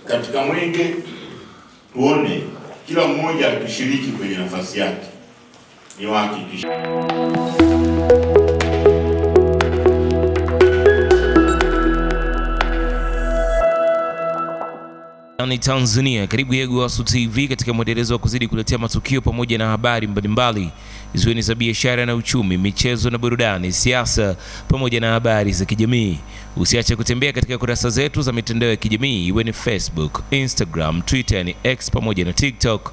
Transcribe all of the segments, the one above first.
Katika mwenge tuone kila mmoja akishiriki kwenye nafasi yake, ni wahakikisha ni Tanzania. Karibu Yegowasu TV katika mwendelezo wa kuzidi kuletea matukio pamoja na habari mbalimbali ziwe ni za biashara na uchumi, michezo na burudani, siasa pamoja na habari za kijamii. Usiache kutembea katika kurasa zetu za mitandao ya kijamii iwe ni Facebook, Instagram, Twitter, ni X pamoja na TikTok.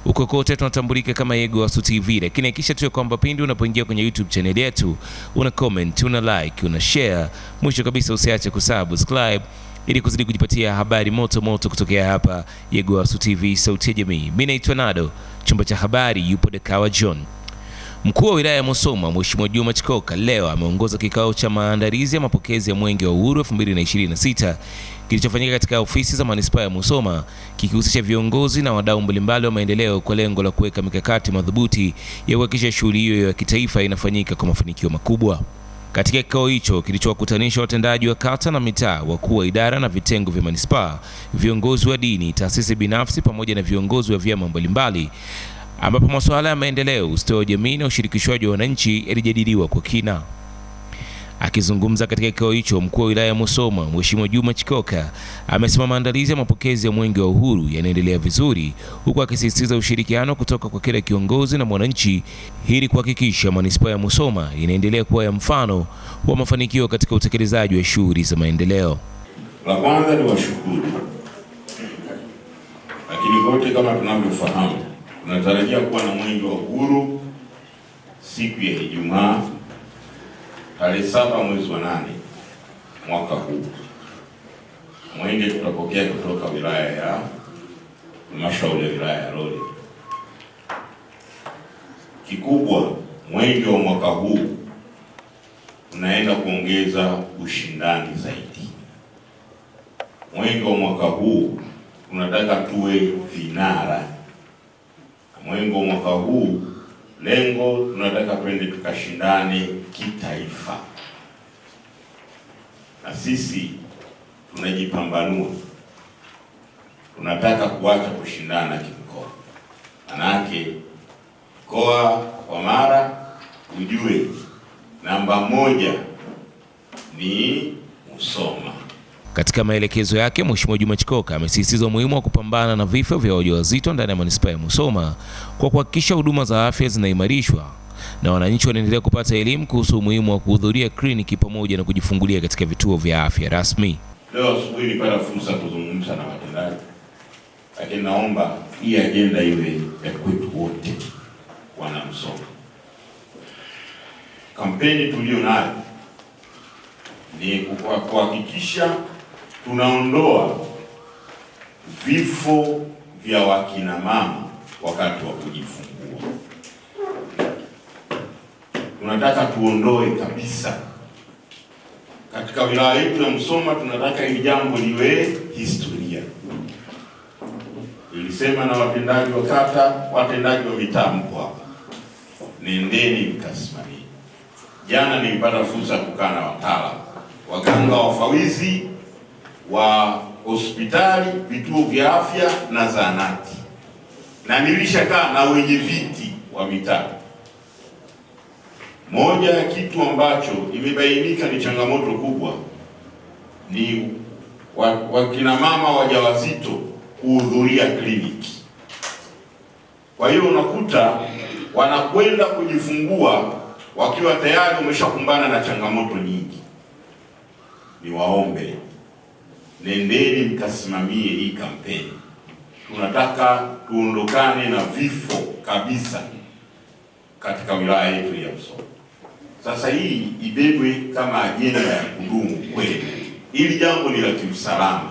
Uko kote tunatambulika kama Yegowasu TV, lakini hakikisha tu kwamba pindi unapoingia kwenye YouTube channel yetu una comment, una like, una share. Mwisho kabisa usiache kusubscribe ili kuzidi kujipatia habari moto moto kutokea hapa Yegowasu TV, sauti ya jamii. Mimi naitwa Nado, chumba cha habari yupo Dekawa John. Mkuu wa wilaya ya Musoma Mheshimiwa Juma Chikoka leo ameongoza kikao cha maandalizi ya mapokezi ya Mwenge wa Uhuru 2026 kilichofanyika katika ofisi za manispaa ya Musoma, kikihusisha viongozi na wadau mbalimbali wa maendeleo kwa lengo la kuweka mikakati madhubuti ya kuhakikisha shughuli hiyo ya kitaifa inafanyika kwa mafanikio makubwa. Katika kikao hicho kilichowakutanisha watendaji wa kata na mitaa, wakuu wa idara na vitengo vya manispaa, viongozi wa dini, taasisi binafsi pamoja na viongozi wa vyama mbalimbali, ambapo masuala ya maendeleo, ustawi wa jamii na ushirikishwaji wa wananchi yalijadiliwa kwa kina. Akizungumza katika kikao hicho, mkuu wa wilaya ya Musoma Mheshimiwa Juma Chikoka amesema maandalizi ya mapokezi ya Mwenge wa Uhuru yanaendelea vizuri, huku akisisitiza ushirikiano kutoka kwa kila kiongozi na mwananchi ili kuhakikisha manispaa ya Musoma inaendelea kuwa ya mfano wa mafanikio katika utekelezaji wa shughuli za maendeleo. La kwanza ni washukuru, lakini wote kama tunavyofahamu tunatarajia kuwa na Mwenge wa Uhuru siku ya Ijumaa tarehe 7 mwezi wa 8 mwaka huu. Mwenge tutapokea kutoka wilaya ya halmashauri ya wilaya ya Rorya. Kikubwa, mwenge wa mwaka huu unaenda kuongeza ushindani zaidi. Mwenge wa mwaka huu tunataka tuwe vinara. Mwenge wa mwaka huu lengo tunataka twende tukashindane kitaifa, na sisi tunajipambanua, tunataka kuacha kushindana kimkoa. Manake mkoa wa Mara ujue namba 1 ni Musoma. Katika maelekezo yake, Mheshimiwa Juma Chikoka amesisitiza umuhimu wa kupambana na vifo vya wajawazito ndani ya manispaa ya Musoma kwa kuhakikisha huduma za afya zinaimarishwa na wananchi wanaendelea kupata elimu kuhusu umuhimu wa kuhudhuria kliniki pamoja na kujifungulia katika vituo vya afya rasmi. Leo asubuhi nilipata fursa kuzungumza na watendaji, lakini naomba hii agenda iwe ya kwetu wote wana Musoma. Kampeni tulio nayo ni kuhakikisha tunaondoa vifo vya wakina mama wakati wa kujifungua. Tunataka tuondoe kabisa. Katika wilaya yetu ya Musoma tunataka hili jambo liwe historia. Nilisema na watendaji wa kata, watendaji wa mitaa, mko hapa, nendeni mkasimamie. Jana nilipata fursa kukaa na wataalamu, waganga wafawizi wa hospitali, vituo vya afya na zahanati, na nilishakaa na wenye viti wa mitaa. Moja ya kitu ambacho imebainika ni changamoto kubwa ni wakina mama wajawazito kuhudhuria kliniki. Kwa hiyo unakuta wanakwenda kujifungua wakiwa tayari wameshakumbana na changamoto nyingi. Niwaombe, nendeni mkasimamie hii kampeni. Tunataka tuondokane na vifo kabisa katika wilaya yetu ya Musoma. Sasa hii ibebwe kama ajenda ya kudumu kweli. Hili jambo ni la kiusalama.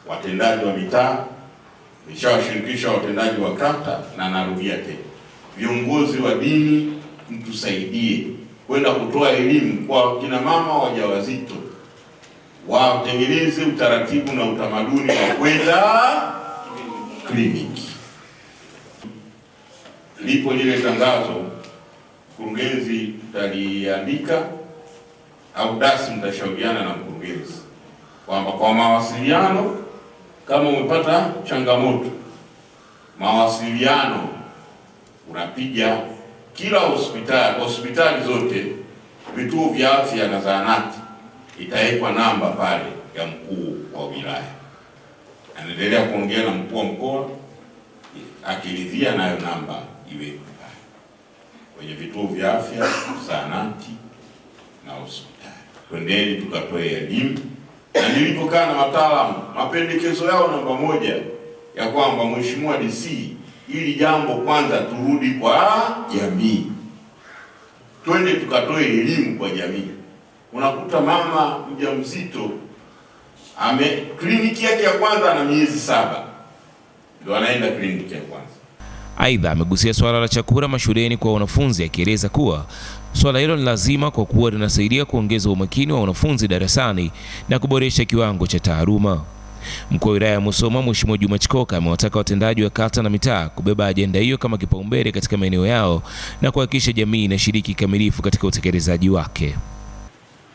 Watendaji wa mitaa, nishawashirikisha watendaji wa kata, na narudia tena, viongozi wa dini, mtusaidie kwenda kutoa elimu kwa kina mama wajawazito, watengeneze utaratibu na utamaduni wa kwenda kliniki. Lipo lile tangazo, mkurugenzi mtaliandika au dasi mtashauriana na mkurugenzi, kwamba kwa mawasiliano, kama umepata changamoto mawasiliano, unapiga kila hospitali zote, vituo vya afya na zahanati, itawekwa namba pale ya mkuu wa wilaya. Anaendelea kuongea na mkuu wa mkoa, akiridhia nayo namba iwekwe pale kwenye vituo vya afya, zahanati na hospitali. Twendeni tukatoe elimu, na nilipokaa na wataalamu, mapendekezo yao namba moja ya kwamba Mheshimiwa DC, ili jambo kwanza turudi kwa jamii, twende tukatoe elimu kwa jamii. Unakuta mama mjamzito kliniki yake ya kwanza ana miezi 7 ndio anaenda kliniki ya kwanza. Aidha, amegusia swala la chakula mashuleni kwa wanafunzi, akieleza kuwa swala hilo ni lazima kwa kuwa linasaidia kuongeza umakini wa wanafunzi darasani na kuboresha kiwango cha taaluma. Mkuu wa wilaya ya Musoma Mheshimiwa Juma Chikoka amewataka watendaji wa kata na mitaa kubeba ajenda hiyo kama kipaumbele katika maeneo yao na kuhakikisha jamii inashiriki kikamilifu katika utekelezaji wake.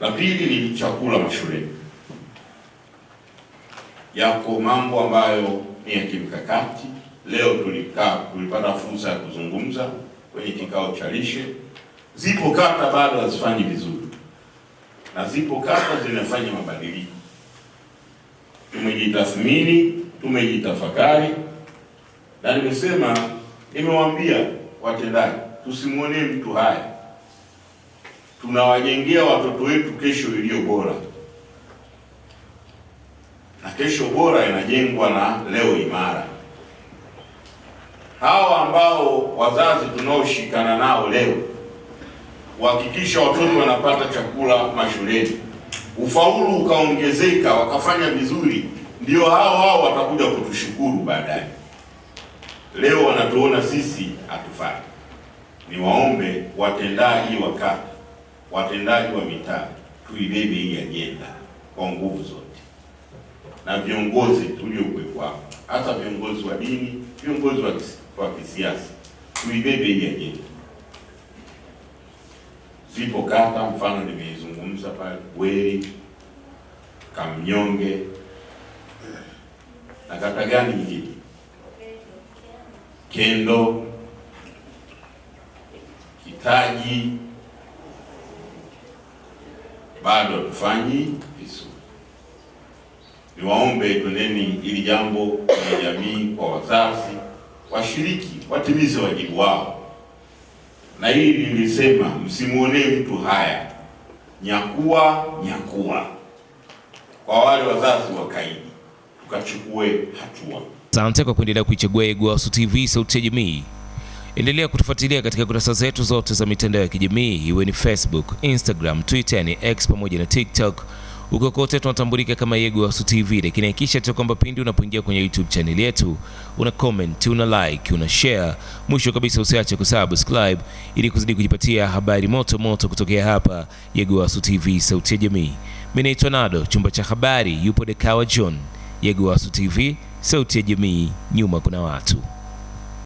La pili ni chakula mashuleni. Yako mambo ambayo ni ya kimkakati. Leo tulipata fursa ya kuzungumza kwenye kikao cha lishe. Zipo kata bado hazifanyi vizuri na zipo kata zinafanya mabadiliko. Tumejitathmini, tumejitafakari, na nimewaambia watendaji, tusimuonee mtu haya. Tunawajengea watoto wetu kesho iliyo bora, na kesho bora inajengwa na leo imara. Hawa ambao wazazi tunaoshikana nao leo, kuhakikisha watoto wanapata chakula mashuleni, ufaulu ukaongezeka, wakafanya vizuri, ndio hao watakuja kutushukuru baadaye. Leo wanatuona sisi hatufai. Niwaombe watendaji wa kata, watendaji wa mitaa, tuibebe hii ajenda kwa nguvu zote, na viongozi tuliokuwepo hapa, hata viongozi wa dini, viongozi wa kisiasa, tuibebe hii ajenda. Zipo kata, mfano nimeizungumza pale Weli, Kamnyonge, na kata gani nyingine, Kendo, Kitaji, bado tufanyi vizuri. Niwaombe twendeni ili jambo kwa jamii, kwa wazazi, washiriki, watimize wajibu wao. Na hili nilisema, msimuonee mtu haya, nyakua. Kwa wale wazazi wakaidi, tukachukue hatua. Asante kwa kuendelea kuichagua Eguasu TV, sauti ya jamii. Endelea kutufuatilia katika kurasa zetu zote za mitandao ya kijamii, iwe ni Facebook, Instagram, Twitter, ni X pamoja na TikTok. Uko kote tunatambulika kama Eguasu TV, lakini hakikisha tu kwamba pindi unapoingia kwenye YouTube channel yetu, una comment, una like, una share. Mwisho kabisa usiache kusubscribe ili kuzidi kujipatia habari moto moto kutokea hapa Eguasu TV, sauti ya jamii. Mimi naitwa Nado, chumba cha habari yupo Dekawa John. Eguasu TV, sauti ya jamii, nyuma kuna watu.